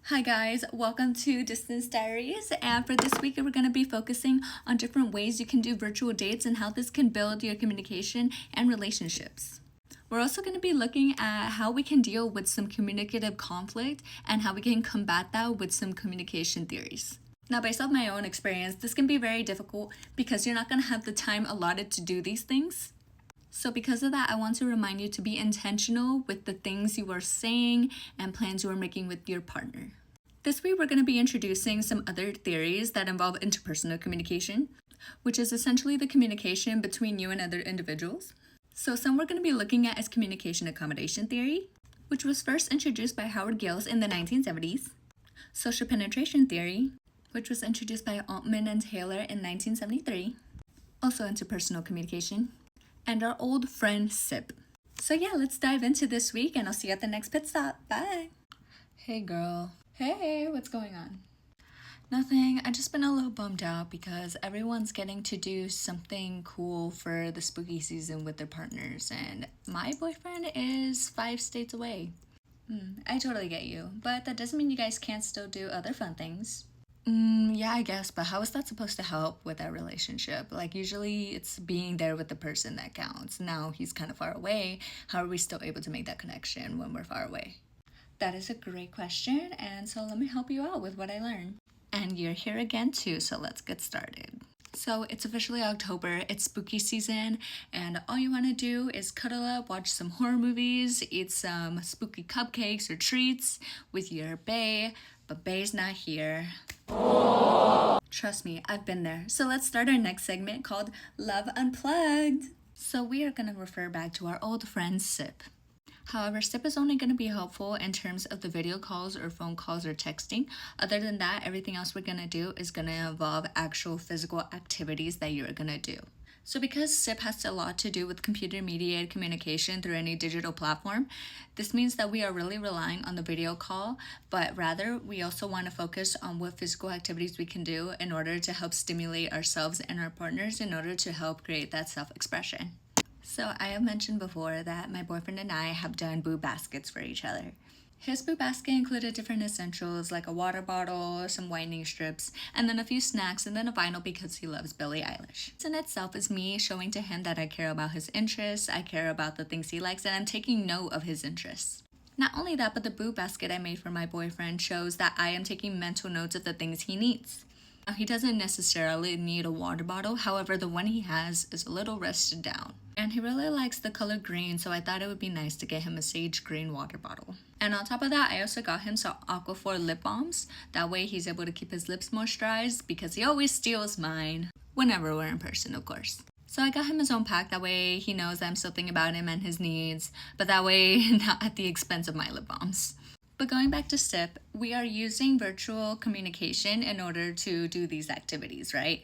Hi guys, welcome to Distance Diaries, and for this week we're going to be focusing on different ways you can do virtual dates and how this can build your communication and relationships. We're also going to be looking at how we can deal with some communicative conflict and how we can combat that with some communication theories. Now, based off my own experience, this can be very difficult because you're not going to have the time allotted to do these things. So because of that, I want to remind you to be intentional with the things you are saying and plans you are making with your partner. This week, we're going to be introducing some other theories that involve interpersonal communication, which is essentially the communication between you and other individuals. So some we're going to be looking at is communication accommodation theory, which was first introduced by Howard Gills in the 1970s. Social penetration theory, which was introduced by Altman and Taylor in 1973. Also interpersonal communication. And our old friend SIP. So yeah, let's dive into this week and I'll see you at the next pit stop. Bye. Hey girl. Hey, what's going on? Nothing. I just been a little bummed out because everyone's getting to do something cool for the spooky season with their partners and my boyfriend is 5 states away. I totally get you, but that doesn't mean you guys can't still do other fun things. Yeah, I guess, but how is that supposed to help with our relationship? Like, usually it's being there with the person that counts. Now he's kind of far away. How are we still able to make that connection when we're far away? That is a great question, and so let me help you out with what I learned. And you're here again too, so let's get started. So it's officially October, it's spooky season, and all you want to do is cuddle up, watch some horror movies, eat some spooky cupcakes or treats with your bae, but bae's not here. Trust me, I've been there. So let's start our next segment called Love Unplugged. So we are going to refer back to our old friend SIP. However, SIP is only going to be helpful in terms of the video calls or phone calls or texting. Other than that, everything else we're going to do is going to involve actual physical activities that you're going to do. So because SIP has a lot to do with computer-mediated communication through any digital platform, this means that we are really relying on the video call, but rather we also want to focus on what physical activities we can do in order to help stimulate ourselves and our partners in order to help create that self-expression. So I have mentioned before that my boyfriend and I have done boo baskets for each other. His boo basket included different essentials like a water bottle, some whitening strips, and then a few snacks, and then a vinyl because he loves Billie Eilish. This in itself is me showing to him that I care about his interests, I care about the things he likes, and I'm taking note of his interests. Not only that, but the boo basket I made for my boyfriend shows that I am taking mental notes of the things he needs. Now, he doesn't necessarily need a water bottle, however, the one he has is a little rusted down. And he really likes the color green, so I thought it would be nice to get him a sage green water bottle. And on top of that, I also got him some Aquaphor lip balms. That way he's able to keep his lips moisturized because he always steals mine. Whenever we're in person, of course. So I got him his own pack, that way he knows I'm still thinking about him and his needs, but that way not at the expense of my lip balms. But going back to SIP, we are using virtual communication in order to do these activities, right?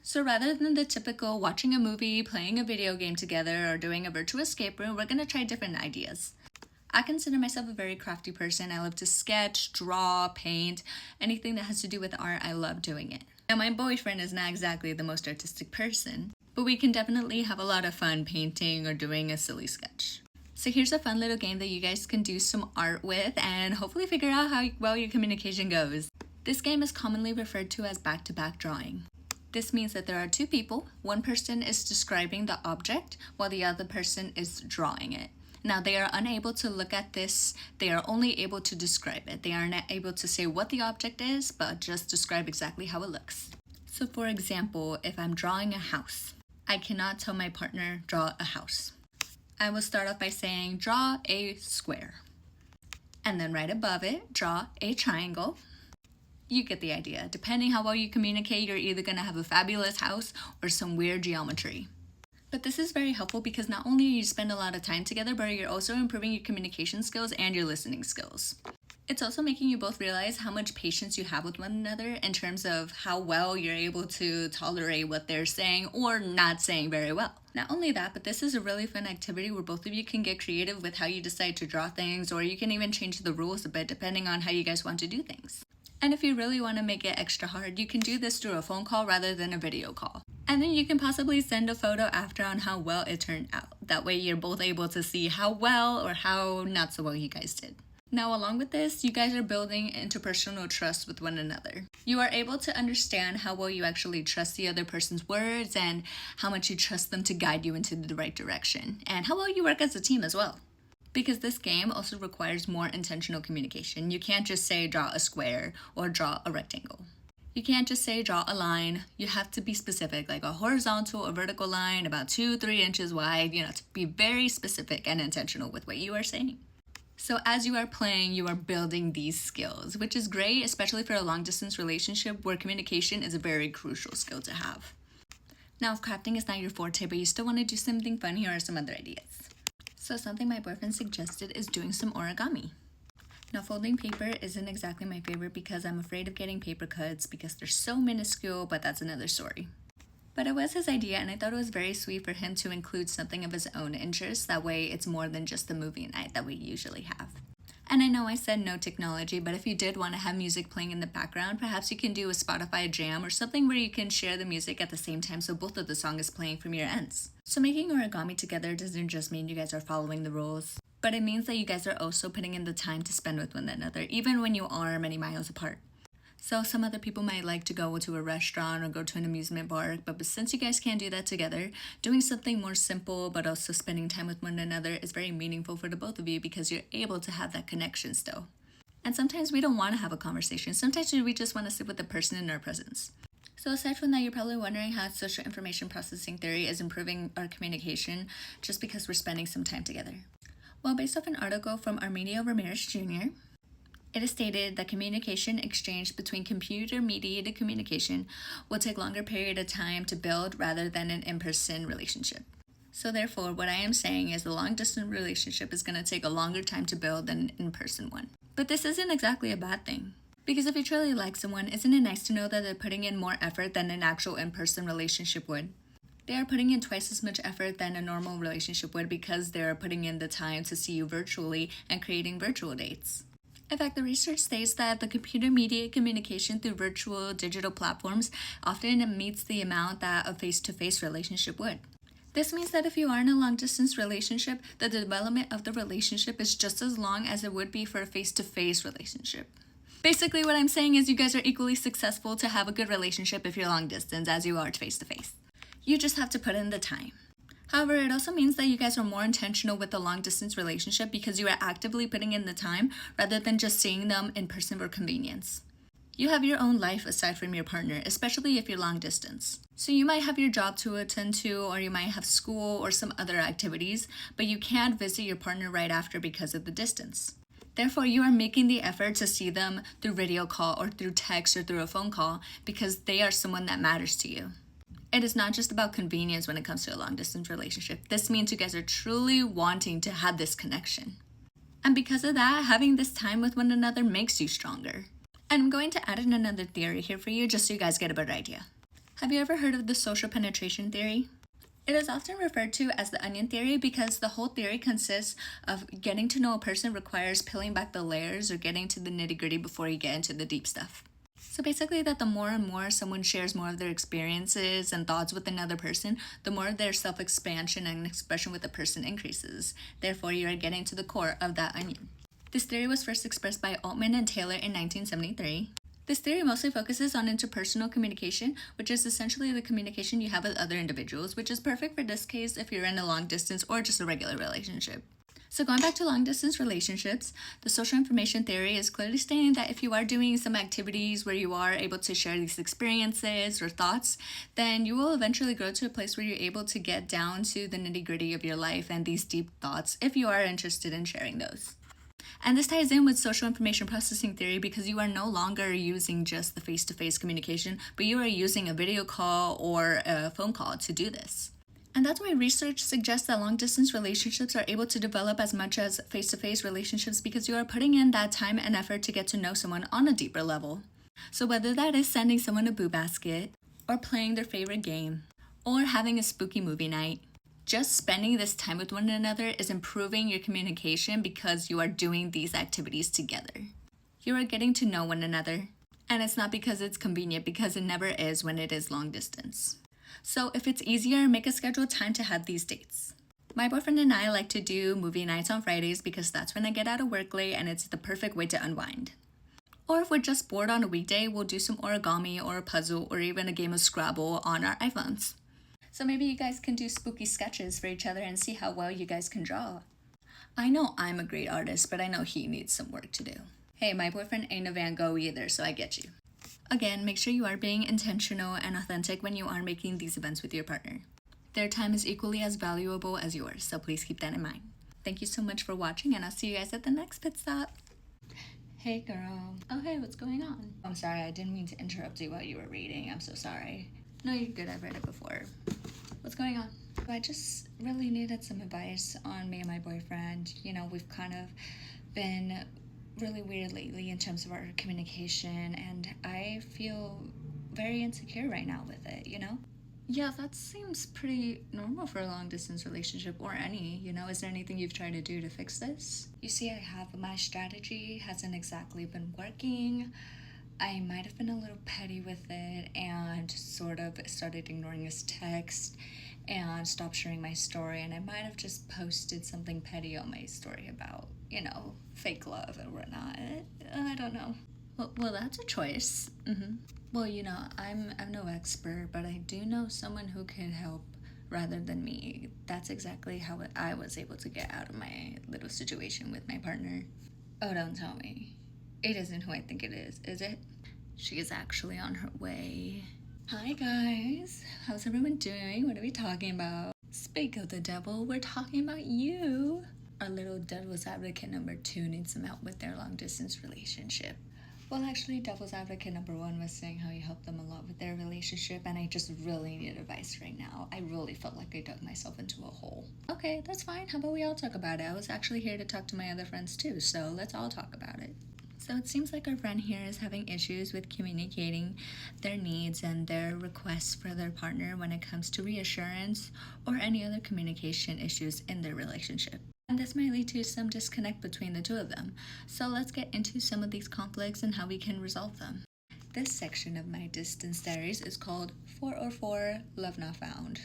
So rather than the typical watching a movie, playing a video game together, or doing a virtual escape room, we're going to try different ideas. I consider myself a very crafty person. I love to sketch, draw, paint, anything that has to do with art, I love doing it. Now my boyfriend is not exactly the most artistic person, but we can definitely have a lot of fun painting or doing a silly sketch. So here's a fun little game that you guys can do some art with and hopefully figure out how well your communication goes. This game is commonly referred to as back-to-back drawing. This means that there are two people. One person is describing the object while the other person is drawing it. Now they are unable to look at this, they are only able to describe it. They are not able to say what the object is, but just describe exactly how it looks. So for example, if I'm drawing a house, I cannot tell my partner, draw a house. I will start off by saying, draw a square. And then right above it, draw a triangle. You get the idea. Depending how well you communicate, you're either going to have a fabulous house or some weird geometry. But this is very helpful because not only you spend a lot of time together, but you're also improving your communication skills and your listening skills. It's also making you both realize how much patience you have with one another in terms of how well you're able to tolerate what they're saying or not saying very well. Not only that, but this is a really fun activity where both of you can get creative with how you decide to draw things, or you can even change the rules a bit depending on how you guys want to do things. And if you really want to make it extra hard, you can do this through a phone call rather than a video call. And then you can possibly send a photo after on how well it turned out. That way you're both able to see how well or how not so well you guys did. Now, along with this, you guys are building interpersonal trust with one another. You are able to understand how well you actually trust the other person's words and how much you trust them to guide you into the right direction, and how well you work as a team as well. Because this game also requires more intentional communication. You can't just say draw a square or draw a rectangle. You can't just say draw a line. You have to be specific, like a horizontal or vertical line about 2-3 inches wide, to be very specific and intentional with what you are saying. So as you are playing, you are building these skills, which is great, especially for a long distance relationship where communication is a very crucial skill to have. Now, if crafting is not your forte, but you still want to do something fun, here are some other ideas. So something my boyfriend suggested is doing some origami. Now, folding paper isn't exactly my favorite because I'm afraid of getting paper cuts because they're so minuscule, but that's another story. But it was his idea, and I thought it was very sweet for him to include something of his own interest. That way, it's more than just the movie night that we usually have. And I know I said no technology, but if you did want to have music playing in the background, perhaps you can do a Spotify jam or something where you can share the music at the same time so both of the song is playing from your ends. So making origami together doesn't just mean you guys are following the rules, but it means that you guys are also putting in the time to spend with one another, even when you are many miles apart. So some other people might like to go to a restaurant or go to an amusement park, but since you guys can't do that together, doing something more simple but also spending time with one another is very meaningful for the both of you because you're able to have that connection still. And sometimes we don't want to have a conversation. Sometimes we just want to sit with the person in our presence. So aside from that, you're probably wondering how social information processing theory is improving our communication just because we're spending some time together. Well, based off an article from Arminio Ramirez Jr., it is stated that communication exchange between computer-mediated communication will take longer period of time to build rather than an in-person relationship. So therefore, what I am saying is the long-distance relationship is going to take a longer time to build than an in-person one. But this isn't exactly a bad thing. Because if you truly like someone, isn't it nice to know that they're putting in more effort than an actual in-person relationship would? They are putting in twice as much effort than a normal relationship would because they are putting in the time to see you virtually and creating virtual dates. In fact, the research states that the computer-mediated communication through virtual digital platforms often meets the amount that a face-to-face relationship would. This means that if you are in a long-distance relationship, the development of the relationship is just as long as it would be for a face-to-face relationship. Basically, what I'm saying is you guys are equally successful to have a good relationship if you're long distance as you are face-to-face. You just have to put in the time. However, it also means that you guys are more intentional with the long-distance relationship because you are actively putting in the time rather than just seeing them in person for convenience. You have your own life aside from your partner, especially if you're long distance. So you might have your job to attend to, or you might have school or some other activities, but you can't visit your partner right after because of the distance. Therefore, you are making the effort to see them through video call or through text or through a phone call because they are someone that matters to you. It is not just about convenience when it comes to a long-distance relationship. This means you guys are truly wanting to have this connection. And because of that, having this time with one another makes you stronger. And I'm going to add in another theory here for you just so you guys get a better idea. Have you ever heard of the social penetration theory? It is often referred to as the onion theory because the whole theory consists of getting to know a person requires peeling back the layers or getting to the nitty-gritty before you get into the deep stuff. So basically that the more and more someone shares more of their experiences and thoughts with another person, the more their self-expansion and expression with the person increases. Therefore, you are getting to the core of that onion. This theory was first expressed by Altman and Taylor in 1973. This theory mostly focuses on interpersonal communication, which is essentially the communication you have with other individuals, which is perfect for this case if you're in a long distance or just a regular relationship. So going back to long-distance relationships, the social information theory is clearly stating that if you are doing some activities where you are able to share these experiences or thoughts, then you will eventually grow to a place where you're able to get down to the nitty-gritty of your life and these deep thoughts if you are interested in sharing those. And this ties in with social information processing theory because you are no longer using just the face-to-face communication, but you are using a video call or a phone call to do this. And that's why research suggests that long-distance relationships are able to develop as much as face-to-face relationships because you are putting in that time and effort to get to know someone on a deeper level. So whether that is sending someone a boo basket, or playing their favorite game, or having a spooky movie night, just spending this time with one another is improving your communication because you are doing these activities together. You are getting to know one another, and it's not because it's convenient because it never is when it is long distance. So if it's easier, make a scheduled time to have these dates. My boyfriend and I like to do movie nights on Fridays because that's when I get out of work late and it's the perfect way to unwind. Or if we're just bored on a weekday, we'll do some origami or a puzzle or even a game of Scrabble on our iPhones. So maybe you guys can do spooky sketches for each other and see how well you guys can draw. I know I'm a great artist, but I know he needs some work to do. Hey, my boyfriend ain't a Van Gogh either, so I get you. Again, make sure you are being intentional and authentic when you are making these events with your partner. Their time is equally as valuable as yours, so please keep that in mind. Thank you so much for watching, and I'll see you guys at the next pit stop. Hey girl. Oh hey, what's going on? I'm sorry, I didn't mean to interrupt you while you were reading. I'm so sorry. No, you're good, I've read it before. What's going on? I just really needed some advice on me and my boyfriend. You know, we've kind of been really weird lately in terms of our communication, and I feel very insecure right now with it, you know? Yeah, that seems pretty normal for a long distance relationship or any, you know. Is there anything you've tried to do to fix this? You see, I have my strategy hasn't exactly been working. I might have been a little petty with it and sort of started ignoring his text and stopped sharing my story, and I might have just posted something petty on my story about, you know, fake love and whatnot. I don't know. Well, that's a choice. Well, you know, I'm no expert, but I do know someone who can help rather than me. That's exactly how I was able to get out of my little situation with my partner. Oh, don't tell me. It isn't who I think it is it? She is actually on her way. Hi guys, how's everyone doing? What are we talking about? Speak of the devil, we're talking about you. Our little devil's advocate number 2 needs some help with their long distance relationship. Well, actually, devil's advocate number 1 was saying how you helped them a lot with their relationship, and I just really need advice right now. I really felt like I dug myself into a hole. Okay, that's fine. How about we all talk about it? I was actually here to talk to my other friends too, so let's all talk about it. So it seems like our friend here is having issues with communicating their needs and their requests for their partner when it comes to reassurance or any other communication issues in their relationship. And this might lead to some disconnect between the two of them. So let's get into some of these conflicts and how we can resolve them. This section of my distance diaries is called 404 Love Not Found.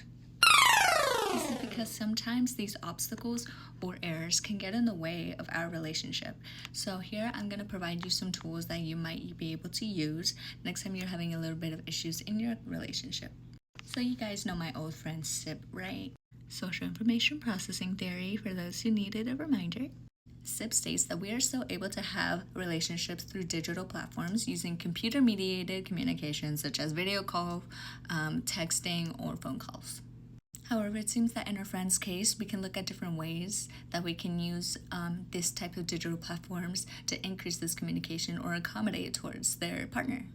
This is because sometimes these obstacles or errors can get in the way of our relationship. So here I'm going to provide you some tools that you might be able to use next time you're having a little bit of issues in your relationship. So you guys know my old friend SIP, right? Social Information Processing Theory, for those who needed a reminder. SIP states that we are still able to have relationships through digital platforms using computer-mediated communication such as video call, texting, or phone calls. However, it seems that in our friend's case, we can look at different ways that we can use this type of digital platforms to increase this communication or accommodate towards their partner.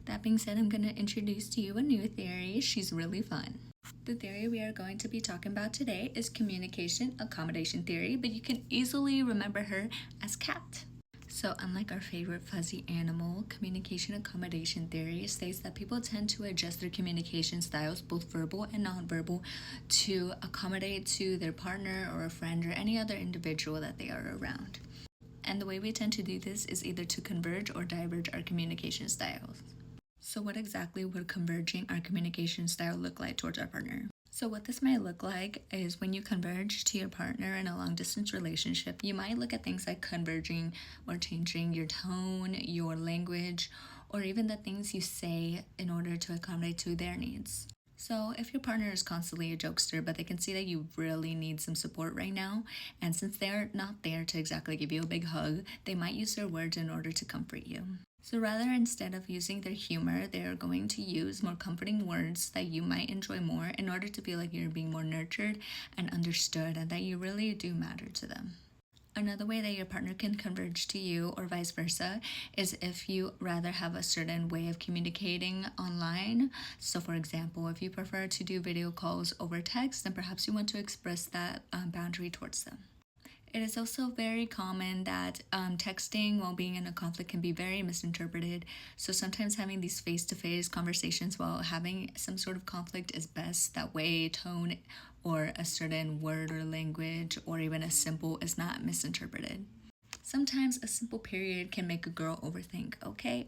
That being said, I'm going to introduce to you a new theory. She's really fun. The theory we are going to be talking about today is communication accommodation theory, but you can easily remember her as CAT. So unlike our favorite fuzzy animal, communication accommodation theory states that people tend to adjust their communication styles, both verbal and nonverbal, to accommodate to their partner or a friend or any other individual that they are around. And the way we tend to do this is either to converge or diverge our communication styles. So what exactly would converging our communication style look like towards our partner? So what this might look like is when you converge to your partner in a long distance relationship, you might look at things like converging or changing your tone, your language, or even the things you say in order to accommodate to their needs. So if your partner is constantly a jokester, but they can see that you really need some support right now, and since they're not there to exactly give you a big hug, they might use their words in order to comfort you. So rather, instead of using their humor, they are going to use more comforting words that you might enjoy more in order to feel like you're being more nurtured and understood and that you really do matter to them. Another way that your partner can converge to you or vice versa is if you rather have a certain way of communicating online. So for example, if you prefer to do video calls over text, then perhaps you want to express that boundary towards them. It is also very common that texting while being in a conflict can be very misinterpreted. So sometimes having these face-to-face conversations while having some sort of conflict is best. That way tone or a certain word or language or even a symbol is not misinterpreted. Sometimes a simple period can make a girl overthink. Okay.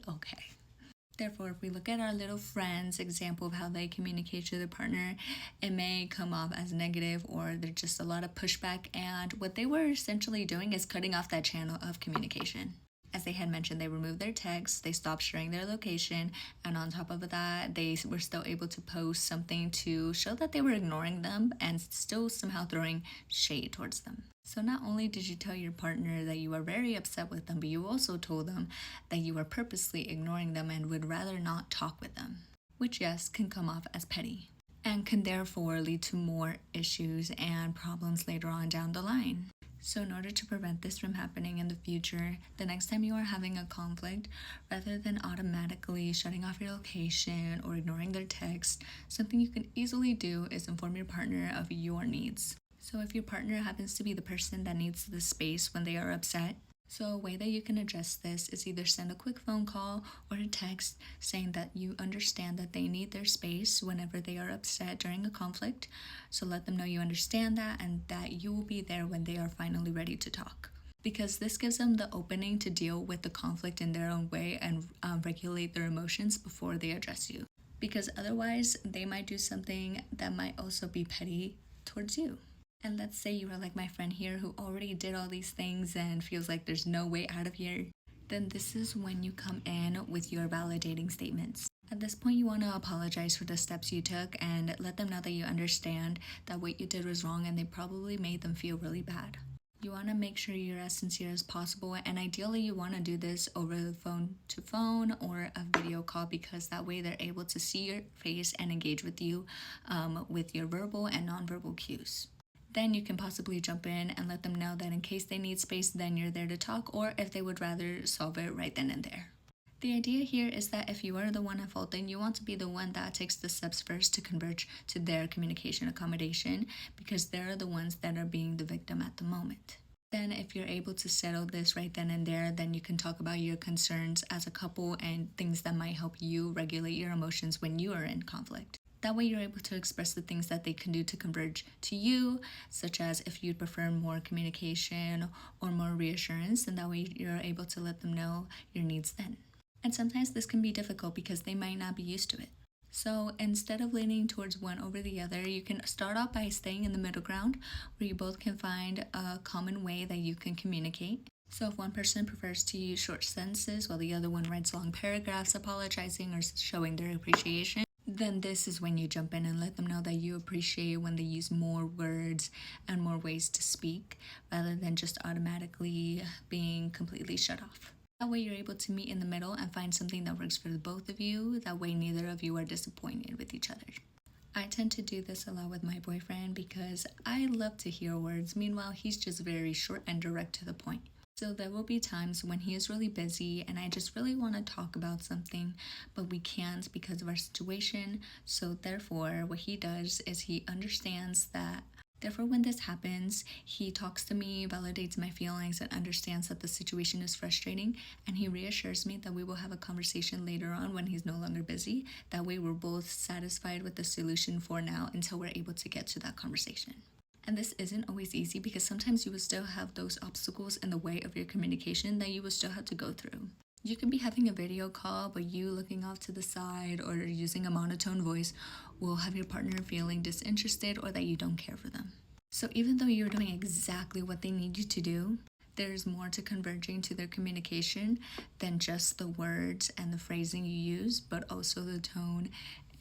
Therefore, if we look at our little friend's example of how they communicate to their partner, it may come off as negative or there's just a lot of pushback. And what they were essentially doing is cutting off that channel of communication. As they had mentioned, they removed their texts, they stopped sharing their location, and on top of that, they were still able to post something to show that they were ignoring them and still somehow throwing shade towards them. So not only did you tell your partner that you were very upset with them, but you also told them that you were purposely ignoring them and would rather not talk with them, which, yes, can come off as petty and can therefore lead to more issues and problems later on down the line. So in order to prevent this from happening in the future, the next time you are having a conflict, rather than automatically shutting off your location or ignoring their text, something you can easily do is inform your partner of your needs. So if your partner happens to be the person that needs the space when they are upset, so a way that you can address this is either send a quick phone call or a text saying that you understand that they need their space whenever they are upset during a conflict. So let them know you understand that and that you will be there when they are finally ready to talk. Because this gives them the opening to deal with the conflict in their own way and regulate their emotions before they address you. Because otherwise, they might do something that might also be petty towards you. And let's say you are like my friend here who already did all these things and feels like there's no way out of here. Then this is when you come in with your validating statements. At this point, you want to apologize for the steps you took and let them know that you understand that what you did was wrong and they probably made them feel really bad. You want to make sure you're as sincere as possible, and ideally you want to do this over the phone to phone or a video call, because that way they're able to see your face and engage with you with your verbal and nonverbal cues. Then you can possibly jump in and let them know that in case they need space, then you're there to talk, or if they would rather solve it right then and there. The idea here is that if you are the one at fault, then you want to be the one that takes the steps first to converge to their communication accommodation, because they're the ones that are being the victim at the moment. Then if you're able to settle this right then and there, then you can talk about your concerns as a couple and things that might help you regulate your emotions when you are in conflict. That way you're able to express the things that they can do to converge to you, such as if you'd prefer more communication or more reassurance, and that way you're able to let them know your needs then. And sometimes this can be difficult because they might not be used to it. So instead of leaning towards one over the other, you can start off by staying in the middle ground where you both can find a common way that you can communicate. So if one person prefers to use short sentences while the other one writes long paragraphs apologizing or showing their appreciation, then this is when you jump in and let them know that you appreciate when they use more words and more ways to speak rather than just automatically being completely shut off. That way you're able to meet in the middle and find something that works for the both of you. That way neither of you are disappointed with each other. I tend to do this a lot with my boyfriend because I love to hear words. Meanwhile, he's just very short and direct to the point. So there will be times when he is really busy and I just really want to talk about something, but we can't because of our situation. So therefore, what he does is he understands that. Therefore, when this happens, he talks to me, validates my feelings, and understands that the situation is frustrating, and he reassures me that we will have a conversation later on when he's no longer busy. That way, we're both satisfied with the solution for now until we're able to get to that conversation. And this isn't always easy because sometimes you will still have those obstacles in the way of your communication that you will still have to go through. You can be having a video call, but you looking off to the side or using a monotone voice will have your partner feeling disinterested or that you don't care for them. So even though you're doing exactly what they need you to do, there's more to converging to their communication than just the words and the phrasing you use, but also the tone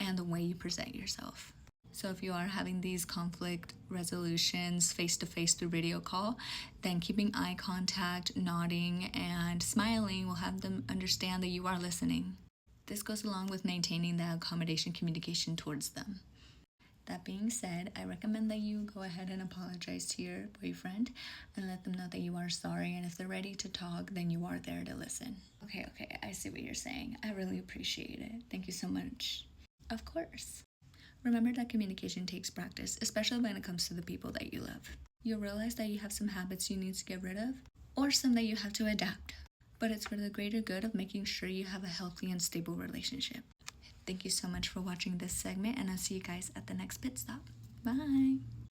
and the way you present yourself. So if you are having these conflict resolutions face-to-face through video call, then keeping eye contact, nodding, and smiling will have them understand that you are listening. This goes along with maintaining that accommodation communication towards them. That being said, I recommend that you go ahead and apologize to your boyfriend and let them know that you are sorry, and if they're ready to talk, then you are there to listen. Okay, I see what you're saying. I really appreciate it. Thank you so much. Of course. Remember that communication takes practice, especially when it comes to the people that you love. You'll realize that you have some habits you need to get rid of, or some that you have to adapt. But it's for the greater good of making sure you have a healthy and stable relationship. Thank you so much for watching this segment, and I'll see you guys at the next pit stop. Bye!